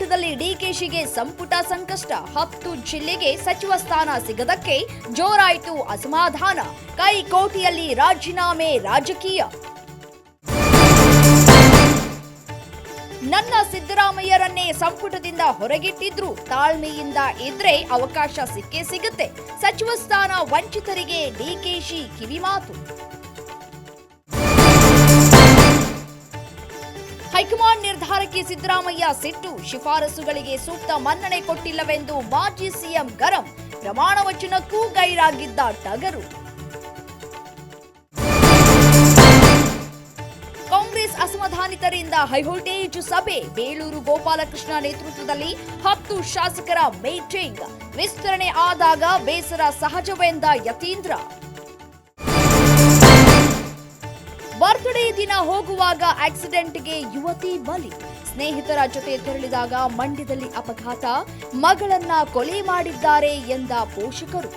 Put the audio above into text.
ಹೋರಾಟದಲ್ಲಿ ಡಿಕೆಶಿಗೆ ಸಂಪುಟ ಸಂಕಷ್ಟ. 10 ಜಿಲ್ಲೆಗೆ ಸಚಿವ ಸ್ಥಾನ ಸಿಗದಕ್ಕೆ ಜೋರಾಯಿತು ಅಸಮಾಧಾನ. ಕೈಕೋಟಿಯಲ್ಲಿ ರಾಜೀನಾಮೆ ರಾಜಕೀಯ. ನನ್ನ ಸಿದ್ದರಾಮಯ್ಯರನ್ನೇ ಸಂಪುಟದಿಂದ ಹೊರಗಿಟ್ಟಿದ್ರು, ತಾಳ್ಮೆಯಿಂದ ಇದ್ರೆ ಅವಕಾಶ ಸಿಕ್ಕೇ ಸಿಗುತ್ತೆ. ಸಚಿವ ಸ್ಥಾನ ವಂಚಿತರಿಗೆ ಡಿಕೆಶಿ ಕಿವಿಮಾತು. ಹೈಕಮಾಂಡ್ ನಿರ್ಧಾರಕ್ಕೆ ಸಿದ್ದರಾಮಯ್ಯ ಸಿಟ್ಟು. ಶಿಫಾರಸುಗಳಿಗೆ ಸೂಕ್ತ ಮನ್ನಣೆ ಕೊಟ್ಟಿಲ್ಲವೆಂದು ಮಾಜಿ ಸಿಎಂ ಗರಂ. ಪ್ರಮಾಣ ವಚನಕ್ಕೂ ಗೈರಾಗಿದ್ದ ಟಗರು. ಕಾಂಗ್ರೆಸ್ ಅಸಮಾಧಾನಿತರಿಂದ ಹೈವೋಲ್ಟೇಜ್ ಸಭೆ. ಬೇಳೂರು ಗೋಪಾಲಕೃಷ್ಣ ನೇತೃತ್ವದಲ್ಲಿ 10 ಶಾಸಕರ ಮೀಟಿಂಗ್. ವಿಸ್ತರಣೆ ಆದಾಗ ಬೇಸರ ಸಹಜವೆಂದ ಯತೀಂದ್ರ. ಬರ್ತ್ಡೇ ದಿನ ಹೋಗುವಾಗ ಆಕ್ಸಿಡೆಂಟ್ಗೆ ಯುವತಿ ಬಲಿ. ಸ್ನೇಹಿತರ ಜೊತೆ ತೆರಳಿದಾಗ ಮಂಡ್ಯದಲ್ಲಿ ಅಪಘಾತ. ಮಗಳನ್ನ ಕೊಲೆ ಮಾಡಿದ್ದಾರೆ ಎಂದ ಪೋಷಕರು.